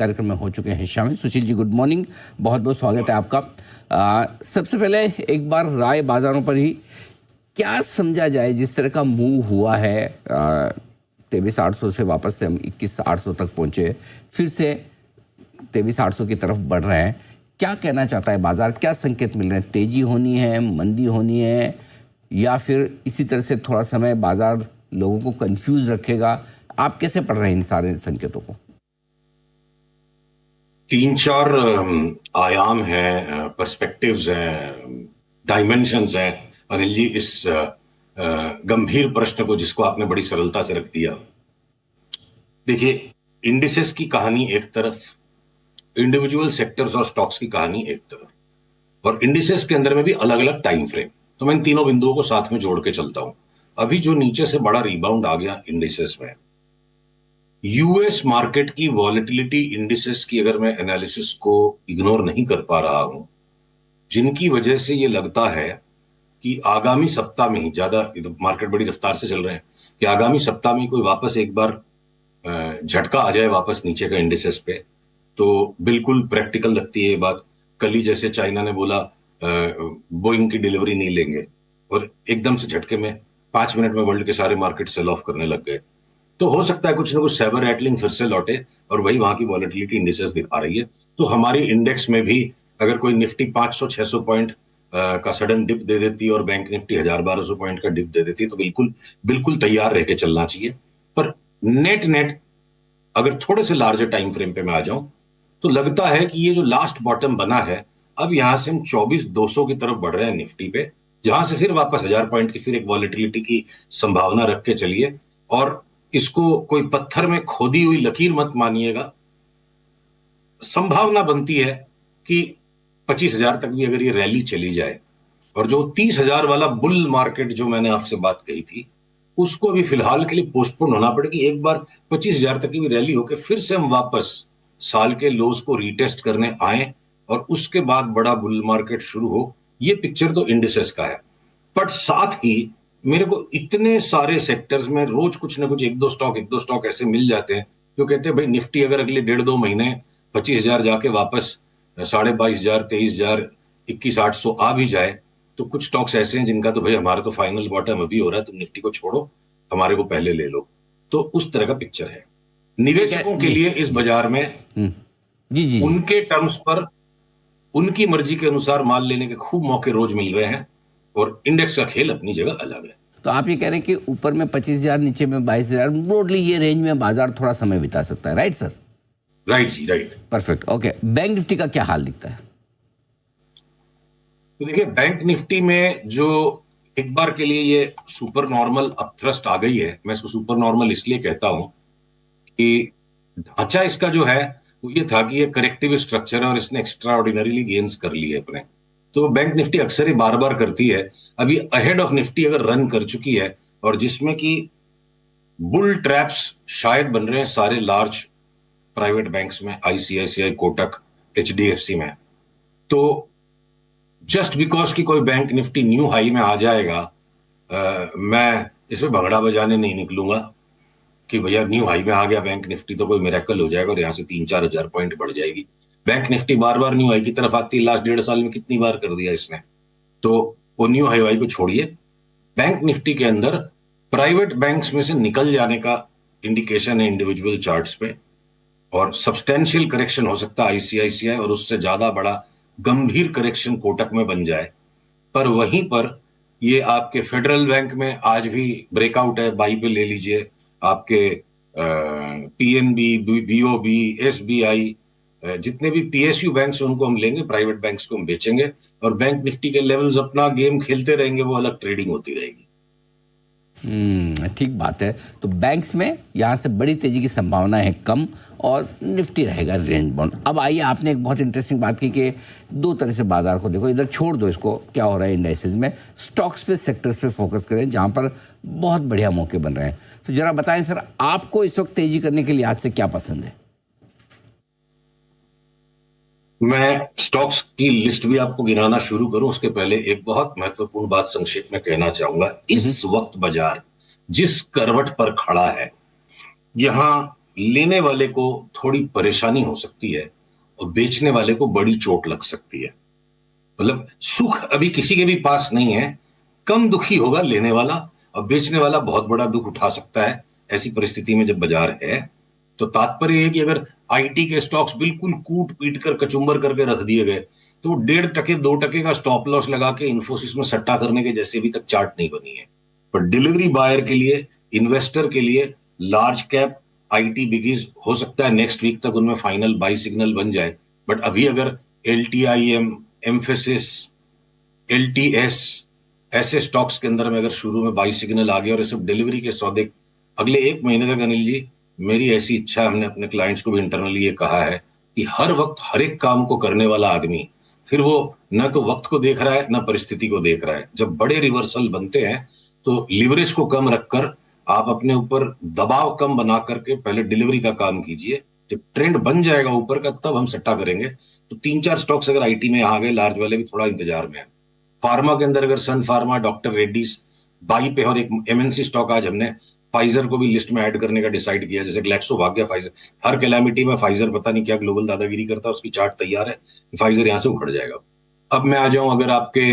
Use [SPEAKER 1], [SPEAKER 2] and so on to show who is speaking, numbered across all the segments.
[SPEAKER 1] कार्यक्रम में हो चुके हैं शामिल। सुशील जी, गुड मॉर्निंग, बहुत बहुत स्वागत है आपका। सबसे पहले एक बार राय बाजारों पर ही क्या समझा जाए, जिस तरह का मूव हुआ है 23,800 से वापस से हम 21,800 तक पहुंचे, फिर से 23,800 की तरफ बढ़ रहे हैं। क्या कहना चाहता है बाजार, क्या संकेत मिल रहे हैं? तेजी होनी है, मंदी होनी है, या फिर इसी तरह से थोड़ा समय बाजार लोगों को कंफ्यूज रखेगा? आप कैसे पढ़ रहे हैं इन सारे संकेतों को?
[SPEAKER 2] 3-4 आयाम हैं, पर्सपेक्टिव्स हैं, डायमेंशंस हैं अनिल जी, इस गंभीर प्रश्न को जिसको आपने बड़ी सरलता से रख दिया। देखिए, इंडिसेस की कहानी एक तरफ, इंडिविजुअल सेक्टर्स और स्टॉक्स की कहानी एक तरफ, और इंडिसेस के अंदर में भी अलग अलग टाइम फ्रेम। तो मैं इन तीनों बिंदुओं को साथ में जोड़ के चलता हूं। अभी जो नीचे से बड़ा रिबाउंड आ गया इंडिसेस में, यूएस मार्केट की वॉलेटिलिटी इंडिसेस की अगर मैं एनालिसिस को इग्नोर नहीं कर पा रहा हूं, जिनकी वजह से ये लगता है कि आगामी सप्ताह में ही, ज्यादा मार्केट बड़ी रफ्तार से चल रहे हैं, कि आगामी सप्ताह में कोई वापस एक बार झटका आ जाए वापस नीचे का इंडिसेस पे, तो बिल्कुल प्रैक्टिकल लगती है ये बात। कल ही जैसे चाइना ने बोला बोइंग की डिलीवरी नहीं लेंगे, और एकदम से झटके में 5 मिनट में वर्ल्ड के सारे मार्केट सेल ऑफ करने लग गए। तो हो सकता है कुछ ना कुछ साइबर रैटलिंग फिर से लौटे, और वही वहां की वॉलेटिलिटी इंडिसेस दिखा रही है। तो हमारी इंडेक्स में भी अगर कोई निफ्टी 500-600 पॉइंट का सडन डिप दे देती है और बैंक निफ्टी 1000-1200 पॉइंट का डिप दे देती है, तो बिल्कुल बिल्कुल तैयार रह के चलना चाहिए। पर नेट नेट अगर थोड़े से लार्जर टाइम फ्रेम पे मैं आ जाऊं, तो लगता है कि ये जो लास्ट बॉटम बना है, अब यहां से हम 24,200 की तरफ बढ़ रहे हैं निफ्टी पे, जहां से फिर वापस 1000 पॉइंट की फिर एक वॉलेटिलिटी की संभावना रख के चलिए। और इसको कोई पत्थर में खोदी हुई लकीर मत मानिएगा। संभावना बनती है कि 25,000 तक भी अगर ये रैली चली जाए, और जो 30,000 वाला बुल मार्केट जो मैंने आपसे बात कही थी, उसको भी फिलहाल के लिए पोस्टपोन होना पड़ेगी। एक बार 25,000 तक की भी रैली होकर फिर से हम वापस साल के लोज को रीटेस्ट करने आए, और उसके बाद बड़ा बुल मार्केट शुरू हो। ये पिक्चर तो इंडिसेस का है। बट साथ ही मेरे को इतने सारे सेक्टर्स में रोज कुछ ना कुछ एक दो स्टॉक ऐसे मिल जाते हैं जो कहते हैं भाई निफ्टी अगर अगले 1.5-2 महीने 25,000 जाके वापस 22,500, 23,000, 21,800 आ भी जाए, तो कुछ स्टॉक्स ऐसे हैं जिनका तो भाई हमारा तो फाइनल बॉटम अभी हो रहा है, तुम निफ्टी को छोड़ो, हमारे को पहले ले लो। तो उस तरह का पिक्चर है निवेशकों के लिए इस बाजार में।
[SPEAKER 1] जी
[SPEAKER 2] उनके टर्म्स पर, उनकी मर्जी के अनुसार माल लेने के खूब मौके रोज मिल रहे हैं, और इंडेक्स का खेल अपनी जगह अलग है।
[SPEAKER 1] तो आप ये कह रहे हैं कि ऊपर में 25,000, नीचे में 22,000, ब्रॉडली ये रेंज में बाजार थोड़ा समय बिता सकता है, राइट सर?
[SPEAKER 2] राइट जी, right,
[SPEAKER 1] perfect, okay. Bank Nifty का क्या हाल दिखता है?
[SPEAKER 2] तो देखिए, बैंक निफ्टी में जो एक बार के लिए ये सुपर नॉर्मल अपथ्रस्ट आ गई है, मैं इसको सुपर नॉर्मल इसलिए कहता हूं कि ढांचा इसका जो है वो ये था कि ये करेक्टिव स्ट्रक्चर है और इसने एक्स्ट्रा ऑर्डिनरीली गेन्स कर लिए अपने। तो बैंक निफ्टी अक्सर ही बार बार करती है। अभी अहेड ऑफ निफ्टी अगर रन कर चुकी है, और जिसमें कि बुल ट्रैप्स शायद बन रहे हैं सारे लार्ज प्राइवेट बैंक्स में, आईसीआईसीआई, कोटक, एचडीएफसी में, तो जस्ट बिकॉज कि कोई बैंक निफ्टी न्यू हाई में आ जाएगा, मैं इसमें भंगड़ा बजाने नहीं निकलूंगा कि भैया न्यू हाई में आ गया बैंक निफ्टी तो कोई मिरेकल हो जाएगा और यहां से 3-4 हजार पॉइंट बढ़ जाएगी। बैंक निफ्टी बार बार न्यू हाई की तरफ आती है, लास्ट 1.5 साल में कितनी बार कर दिया इसने। तो वो न्यू हाई वाई को छोड़िए, बैंक निफ्टी के अंदर प्राइवेट बैंक्स में से निकल जाने का इंडिकेशन है इंडिविजुअल चार्ट्स पे, और सब्सटेंशियल करेक्शन हो सकता है आईसीआईसीआई, और उससे ज्यादा बड़ा गंभीर करेक्शन कोटक में बन जाए। पर वहीं पर ये आपके फेडरल बैंक में आज भी ब्रेकआउट है, बाई पे ले लीजिए। आपके पीएनबी, बीओबी, एसबीआई, जितने भी पीएसयू बैंक्स हैं उनको हम लेंगे, प्राइवेट बैंक्स को हम बेचेंगे, और बैंक निफ्टी के लेवल्स अपना गेम खेलते रहेंगे, वो अलग ट्रेडिंग होती रहेगी।
[SPEAKER 1] ठीक बात है। तो बैंक्स में यहाँ से बड़ी तेजी की संभावना है कम, और निफ्टी रहेगा रेंज बाउंड। अब आइए, आपने एक बहुत इंटरेस्टिंग बात की कि दो तरह से बाजार को देखो, इधर छोड़ दो इसको क्या हो रहा है इंडाइसेस में, स्टॉक्स पे, सेक्टर्स पे फोकस करें जहाँ पर बहुत बढ़िया मौके बन रहे हैं। तो जरा बताएं सर, आपको इस वक्त तेजी करने के लिए आज से क्या पसंद है?
[SPEAKER 2] मैं स्टॉक्स की लिस्ट भी आपको गिनाना शुरू करूं उसके पहले एक बहुत महत्वपूर्ण बात संक्षेप में कहना चाहूंगा। इस वक्त बाजार जिस करवट पर खड़ा है, यहां लेने वाले को थोड़ी परेशानी हो सकती है और बेचने वाले को बड़ी चोट लग सकती है। मतलब सुख अभी किसी के भी पास नहीं है, कम दुखी होगा लेने वाला और बेचने वाला बहुत बड़ा दुख उठा सकता है ऐसी परिस्थिति में जब बाजार है। तो तात्पर्य है कि अगर आईटी के स्टॉक्स बिल्कुल कूट पीट कर कचुम्बर करके रख दिए गए तो 1.5% 2% का स्टॉप लॉस लगा के इन्फोसिस में सट्टा करने के जैसे अभी तक चार्ट नहीं बनी है। पर डिलीवरी बायर के लिए, इन्वेस्टर के लिए लार्ज कैप आईटी बिगीज हो सकता है नेक्स्ट वीक तक उनमें फाइनल बाई सिग्नल बन जाए। बट अभी अगर एलटीआईएम, एम्फेसिस, एलटीएस ऐसे स्टॉक्स के अंदर में अगर शुरू में बाई सिग्नल आ गया और ये सब डिलीवरी के सौदे अगले 1 महीने तक, अनिल जी मेरी ऐसी इच्छा है, हमने अपने क्लाइंट्स को भी इंटरनली ये कहा है कि हर वक्त हर एक काम को करने वाला आदमी फिर वो न तो वक्त को देख रहा है न परिस्थिति को देख रहा है। जब बड़े रिवर्सल बनते हैं तो लिवरेज को कम रखकर आप अपने ऊपर दबाव कम बना करके पहले डिलीवरी का काम कीजिए। जब ट्रेंड बन जाएगा ऊपर का तब हम सट्टा करेंगे। तो 3-4 स्टॉक्स अगर आईटी में आ गए, लार्ज वाले भी थोड़ा इंतजार में है। फार्मा के अंदर अगर सन फार्मा, डॉक्टर रेड्डीज बाई पे, और एक एमएनसी स्टॉक आज हमने फाइजर को भी लिस्ट में ऐड करने का डिसाइड किया। जैसे ग्लैक्सो भाग गया फाइजर, हर कैलामिटी में फाइजर पता नहीं क्या ग्लोबल दादागिरी करता है, उसकी चार्ट तैयार है, फाइजर यहां से उखड़ जाएगा। अब मैं आ जाऊं अगर आपके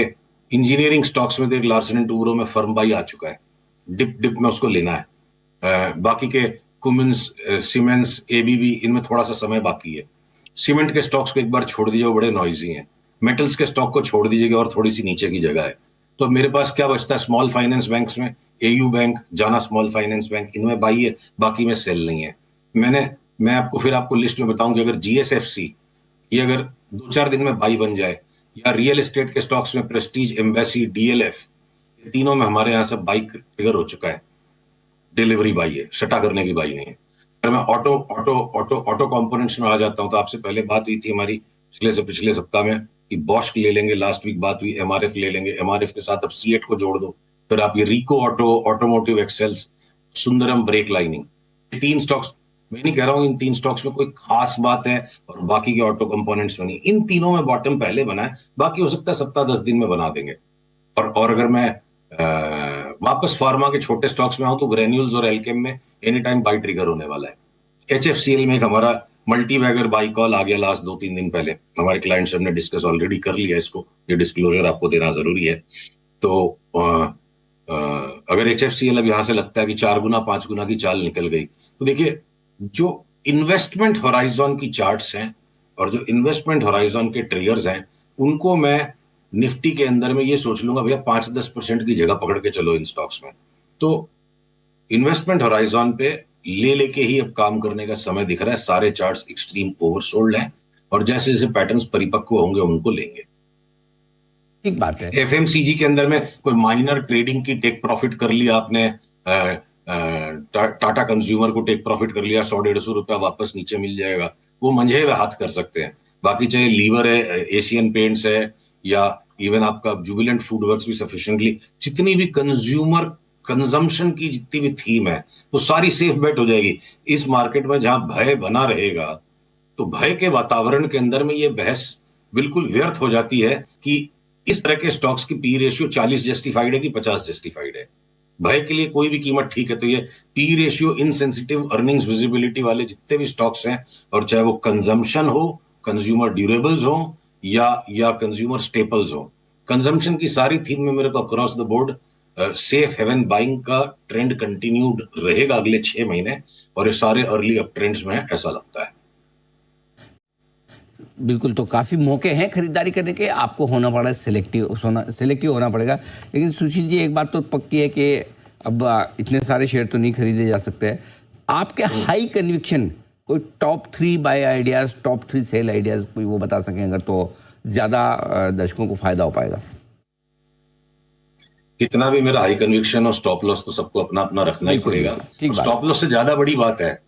[SPEAKER 2] इंजीनियरिंग स्टॉक्स में, तो एक लार्सन एंड टूब्रो में फर्म बाई आ चुका है, डिप में उसको लेना है। बाकी के कुमिंस, सीमेंस, एबीबी, इनमें थोड़ा सा समय बाकी है। सीमेंट के स्टॉक्स को एक बार छोड़ दीजिए, वो बड़े नॉइजी हैं। मेटल्स के स्टॉक को छोड़ दीजिएगा और थोड़ी सी नीचे की जगह है। तो मेरे पास क्या बचता है? स्मॉल फाइनेंस बैंक्स में एयू बैंक, जाना स्मॉल फाइनेंस बैंक, इनमें बाई है, बाकी में सेल नहीं है। मैं आपको लिस्ट में बताऊं कि अगर जीएसएफसी ये अगर 2-4 दिन में बाई बन जाए, या रियल एस्टेट के स्टॉक्स में प्रेस्टीज, एम्बेसी, डीएलएफ, तीनों में हमारे यहां सब बाई फिगर हो चुका है, डिलीवरी बाई है, सट्टा करने की बाई नहीं है। अगर मैं ऑटो कंपोनेंट्स में आ जाता हूं, तो आपसे पहले बात हुई थी हमारी पिछले सप्ताह में कि बॉश ले लेंगे, लास्ट वीक बात हुई एमआरएफ ले लेंगे, एमआरएफ के साथ अब सीएट को जोड़ दो, फिर आप ये Rico auto, automotive axles, Sundaram brake lining, 3 stocks. मैं नहीं कह रहा हूं इन 3 स्टॉक्स में कोई खास बात है और बाकी के ऑटो कंपोनेंट्स में नहीं। इन तीनों में बॉटम पहले बना है, बाकी हो सकता है सप्ताह 10 दिन में बना देंगे। और अगर मैं वापस फार्मा के छोटे स्टॉक्स में आऊं, तो ग्रेन्यूल्स और एल्केम में एनी टाइम बाई ट्रिगर होने वाला है। एचएफसीएल में एक हमारा मल्टी बैगर बाई कॉल आ गया लास्ट 2-3 दिन पहले, हमारे क्लाइंट्स हमने डिस्कस ऑलरेडी कर लिया इसको, ये डिस्क्लोजर आपको देना जरूरी है। तो अगर एचएफसीएल अब यहां से लगता है कि 4 गुना 5 गुना की चाल निकल गई, तो देखिए जो इन्वेस्टमेंट होराइजन की चार्ट्स हैं और जो इन्वेस्टमेंट होराइजन के ट्रिगर्स हैं, उनको मैं निफ्टी के अंदर में ये सोच लूंगा भैया 5-10% की जगह पकड़ के चलो इन स्टॉक्स में। तो इन्वेस्टमेंट होराइजन पे लेके ही अब काम करने का समय दिख रहा है। सारे चार्ट्स एक्सट्रीम ओवरसोल्ड हैं और जैसे जैसे पैटर्न्स परिपक्व होंगे उनको लेंगे।
[SPEAKER 1] ठीक बात है।
[SPEAKER 2] एफएमसीजी के अंदर में कोई माइनर ट्रेडिंग की टेक प्रॉफिट कर लिया आपने, टाटा कंज्यूमर को टेक प्रॉफिट कर लिया, 100-150 रुपया वापस नीचे मिल जाएगा, वो मंझे हुए हाथ कर सकते हैं। बाकी चाहे लीवर है, एशियन पेंट्स है, या इवन आपका जुबिलेंट फूडवर्क्स भी सफिशिएंटली, जितनी भी कंज्यूमर कंजम्पशन की जितनी भी थीम है वो सारी सेफ बेट हो जाएगी। इस मार्केट में जहां भय बना रहेगा, तो भय के वातावरण के अंदर में ये बहस बिल्कुल व्यर्थ हो जाती है कि इस तरह के स्टॉक्स की पी रेशियो 40 जस्टिफाइड है कि 50 जस्टिफाइड है। भय के लिए कोई भी कीमत ठीक है। तो ये P ratio insensitive, earnings visibility वाले जितने भी स्टॉक्स हैं, और चाहे वो कंजम्पशन हो, कंज्यूमर ड्यूरेबल्स हो, या कंज्यूमर स्टेपल्स हो, कंजम्पशन की सारी थीम में मेरे को across the board safe haven buying का ट्रेंड कंटिन्यूड रहेगा अगले 6 महीने, और ये सारे अर्ली अप ट्रेंड्स में ऐसा लगता है।
[SPEAKER 1] बिल्कुल, तो काफ़ी मौके हैं खरीदारी करने के, आपको होना पड़ा सिलेक्टिव होना पड़ेगा। लेकिन सुशील जी, एक बात तो पक्की है कि अब इतने सारे शेयर तो नहीं खरीदे जा सकते। आपके हाई कन्विक्शन कोई top 3 buy ideas, top 3 sell ideas कोई वो बता सकें अगर, तो ज़्यादा दर्शकों को फायदा हो पाएगा।
[SPEAKER 2] कितना भी मेरा हाई कन्विक्शन और स्टॉप लॉस तो सबको अपना अपना रखना ही पड़ेगा। स्टॉप लॉस से ज्यादा बड़ी बात है,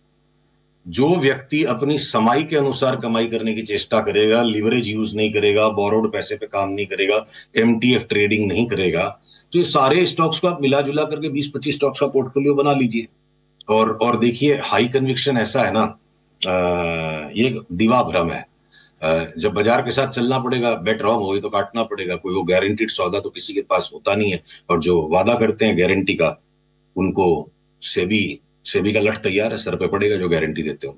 [SPEAKER 2] जो व्यक्ति अपनी समाई के अनुसार कमाई करने की चेष्टा करेगा, लिवरेज यूज नहीं करेगा, बोरोड पैसे पे काम नहीं करेगा, एमटीएफ ट्रेडिंग नहीं करेगा, तो ये सारे स्टॉक्स को आप मिला जुला करके 20-25 स्टॉक्स का पोर्टफोलियो बना लीजिए। और देखिए, हाई कन्विक्शन ऐसा है ना, ये दीवा भ्रम है। जब बाजार के साथ चलना पड़ेगा, बेट रॉन्ग हो गई तो काटना पड़ेगा। कोई वो गारंटीड सौदा तो किसी के पास होता नहीं है, और जो वादा करते हैं गारंटी का, उनको सेबी सेबी का लठ तैयार है, सर पे पड़ेगा जो गारंटी देते हो।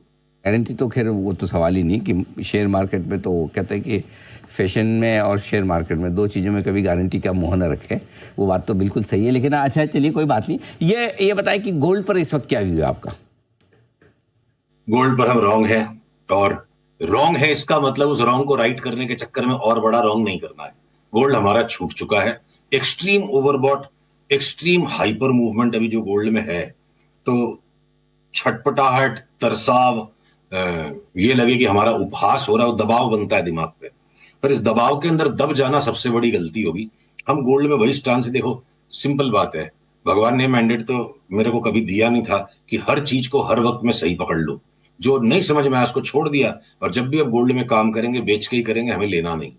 [SPEAKER 1] गारंटी तो खैर वो तो सवाल ही नहीं कि शेयर मार्केट में तो कहते हैं कि फैशन में और शेयर मार्केट में दो चीज़ों में कभी गारंटी का मुँह न रखे। वो बात तो बिल्कुल सही है, लेकिन अच्छा चलिए कोई बात नहीं। ये बताएं कि गोल्ड पर इस वक्त क्या व्यू है आपका?
[SPEAKER 2] गोल्ड पर हम रॉन्ग है, और रॉन्ग है इसका मतलब उस रॉन्ग को राइट करने के चक्कर में और बड़ा रॉन्ग नहीं करना है। गोल्ड हमारा छूट चुका है। Extreme overbought, extreme hyper movement अभी जो गोल्ड में है, तो छटपटाहट, तरसाव, ये लगे कि हमारा उपहास हो रहा है, दबाव बनता है दिमाग पे। पर इस दबाव के अंदर दब जाना सबसे बड़ी गलती होगी। हम गोल्ड में वही स्टांस से, देखो सिंपल बात है, भगवान ने मैंडेट तो मेरे को कभी दिया नहीं था कि हर चीज को हर वक्त में सही पकड़ लो। जो नहीं समझ में आया उसको छोड़ दिया, और जब भी अब गोल्ड में काम करेंगे बेच के ही करेंगे, हमें लेना नहीं।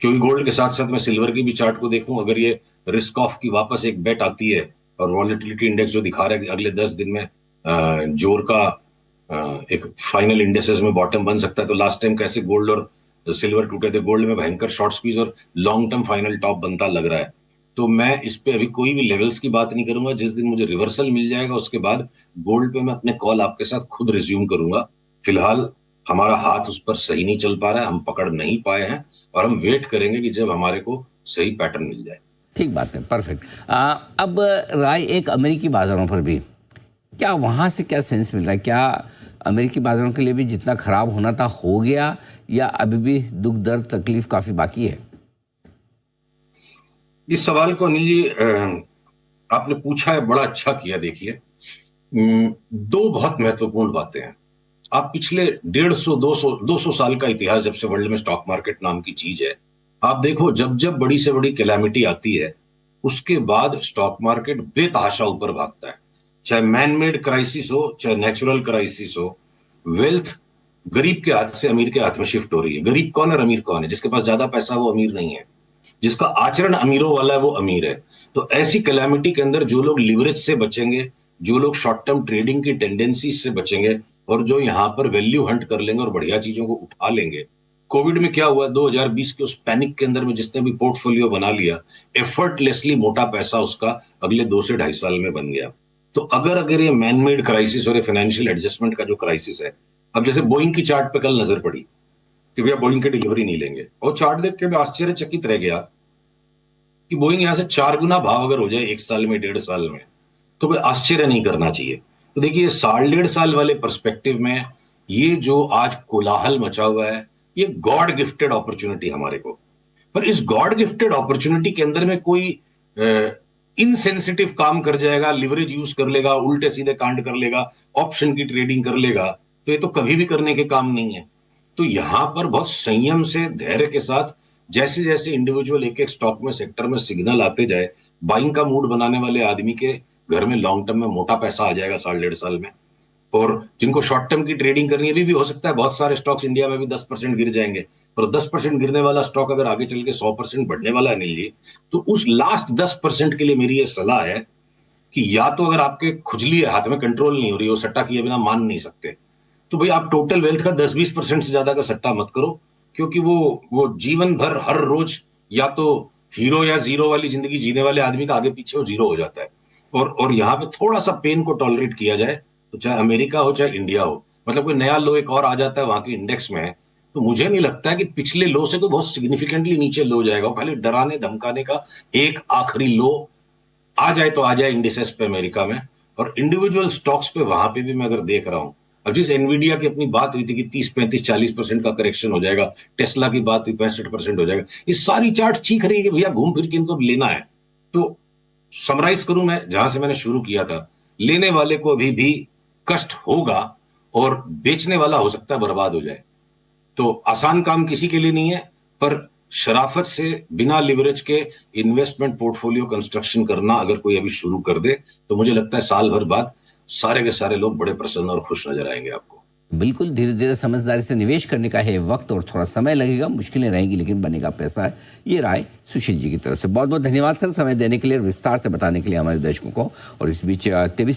[SPEAKER 2] क्योंकि गोल्ड के साथ साथ मैं सिल्वर की भी चार्ट को देखूं, अगर ये रिस्क ऑफ की वापस एक बेट आती है, और वॉलेटिलिटी इंडेक्स जो दिखा रहा है कि अगले 10 दिन में जोर का एक फाइनल इंडेक्सेस में बॉटम बन सकता है। तो लास्ट टाइम कैसे गोल्ड और सिल्वर टूटे थे, गोल्ड में भयंकर शॉर्ट स्क्वीज और लॉन्ग टर्म फाइनल टॉप बनता लग रहा है। तो मैं इस पे अभी कोई भी लेवल्स की बात नहीं करूंगा। जिस दिन मुझे रिवर्सल मिल जाएगा उसके बाद गोल्ड पे मैं अपने कॉल आपके साथ खुद रिज्यूम करूंगा। फिलहाल हमारा हाथ उस पर सही नहीं चल पा रहा है, हम पकड़ नहीं पाए हैं, और हम वेट करेंगे कि जब हमारे को सही पैटर्न मिल जाए।
[SPEAKER 1] ठीक बात है, परफेक्ट। अब राय एक अमेरिकी बाजारों पर भी, क्या वहाँ से क्या सेंस मिल रहा है? क्या अमेरिकी बाजारों के लिए भी जितना खराब होना था हो गया, या अभी भी दुख दर्द तकलीफ काफी बाकी है?
[SPEAKER 2] इस सवाल को अनिल जी आपने पूछा है, बड़ा अच्छा किया। देखिए, दो बहुत महत्वपूर्ण बातें हैं। आप पिछले 150-200 साल का इतिहास, जब से वर्ल्ड में स्टॉक मार्केट नाम की चीज है, आप देखो जब जब बड़ी से बड़ी कैलामिटी आती है उसके बाद स्टॉक मार्केट बेतहाशा ऊपर भागता है। चाहे मैन मेड क्राइसिस हो, चाहे नेचुरल क्राइसिस हो, वेल्थ गरीब के हाथ से अमीर के हाथ में शिफ्ट हो रही है। गरीब कौन है, अमीर कौन है? जिसके पास ज्यादा पैसा वो अमीर नहीं है, जिसका आचरण अमीरों वाला है वो अमीर है। तो ऐसी कैलामिटी के अंदर जो लोग लिवरेज से बचेंगे, जो लोग शॉर्ट टर्म ट्रेडिंग की टेंडेंसी से बचेंगे, और जो यहां पर वैल्यू हंट कर लेंगे और बढ़िया चीजों को उठा लेंगे। कोविड में क्या हुआ, 2020 के उस पैनिक के अंदर में जिसने भी पोर्टफोलियो बना लिया, एफर्टलेसली मोटा पैसा उसका अगले 2 से 2.5 साल में बन गया। तो अगर ये मैन मेड क्राइसिस और ये फाइनेंशियल एडजस्टमेंट का जो क्राइसिस है, अब जैसे बोइंग की चार्ट पे कल नजर पड़ी कि भैया बोइंग की डिलीवरी नहीं लेंगे, और चार्ट देख के मैं आश्चर्यचकित रह गया कि बोइंग यहां से 4 गुना भाव अगर हो जाए 1 साल में, 1.5 साल में, तो कोई आश्चर्य नहीं करना चाहिए। तो देखिए, 1.5 साल वाले पर्सपेक्टिव में ये जो आज कोलाहल मचा हुआ है, ये गॉड गिफ्टेड अपॉर्चुनिटी हमारे को। पर इस गॉड गिफ्टेड अपॉर्चुनिटी के अंदर में कोई इनसेंसिटिव काम कर जाएगा, लिवरेज यूज कर लेगा, उल्टे सीधे कांड कर लेगा, ऑप्शन की ट्रेडिंग कर लेगा, तो ये तो कभी भी करने के काम नहीं है। तो यहां पर बहुत संयम से, धैर्य के साथ, जैसे जैसे इंडिविजुअल एक एक स्टॉक में, सेक्टर में सिग्नल आते जाए, बाइंग का मूड बनाने वाले आदमी के घर में लॉन्ग टर्म में मोटा पैसा आ जाएगा 1.5 साल में। और जिनको शॉर्ट टर्म की ट्रेडिंग करनी है, भी हो सकता है बहुत सारे स्टॉक्स इंडिया में भी 10% गिर जाएंगे, पर 10% गिरने वाला स्टॉक अगर आगे चल के 100% बढ़ने वाला है नहीं लिए, तो उस लास्ट 10% के लिए मेरी ये सलाह है कि या तो अगर आपके खुजली है, हाथ में कंट्रोल नहीं हो रही, वो सट्टा किए बिना मान नहीं सकते, तो भाई आप टोटल वेल्थ का 10-20% से ज्यादा का सट्टा मत करो। क्योंकि वो जीवन भर हर रोज या तो हीरो या जीरो वाली जिंदगी जीने वाले आदमी का आगे पीछे वो जीरो हो जाता है। और यहाँ पे थोड़ा सा पेन को टॉलरेट किया जाए, तो चाहे अमेरिका हो चाहे इंडिया हो, मतलब कोई नया लो एक और आ जाता है वहां के इंडेक्स में, तो मुझे नहीं लगता है कि पिछले लो से कोई बहुत सिग्निफिकेंटली नीचे लो जाएगा। खाली डराने धमकाने का एक आखिरी लो आ जाए तो आ जाए इंडिसेस पे अमेरिका में, और इंडिविजुअल स्टॉक्स पे वहां पे भी मैं अगर देख रहा हूं, अब जिस एनवीडिया की अपनी बात हुई थी कि 30-35-40% का करेक्शन हो जाएगा, टेस्ला की बात हुई 65% हो जाएगा, ये सारी चार्ट चीख रही है कि भैया घूम फिर के इनको लेना है। तो समराइज करूं मैं जहां से मैंने शुरू किया था, लेने वाले को अभी भी कष्ट होगा और बेचने वाला हो सकता है बर्बाद हो जाए। तो आसान काम किसी के लिए नहीं है, पर शराफत से बिना लिवरेज के इन्वेस्टमेंट पोर्टफोलियो कंस्ट्रक्शन करना अगर कोई अभी शुरू कर दे, तो मुझे लगता है साल भर बाद सारे के सारे लोग बड़े प्रसन्न और खुश नजर आएंगे आपको।
[SPEAKER 1] बिल्कुल, धीरे धीरे समझदारी से निवेश करने का है वक्त, और थोड़ा समय लगेगा, मुश्किलें रहेंगी, लेकिन बनेगा पैसा है। ये राय सुशील जी की तरफ से। बहुत बहुत धन्यवाद सर, समय देने के लिए, विस्तार से बताने के लिए हमारे दर्शकों को। और इस बीच 23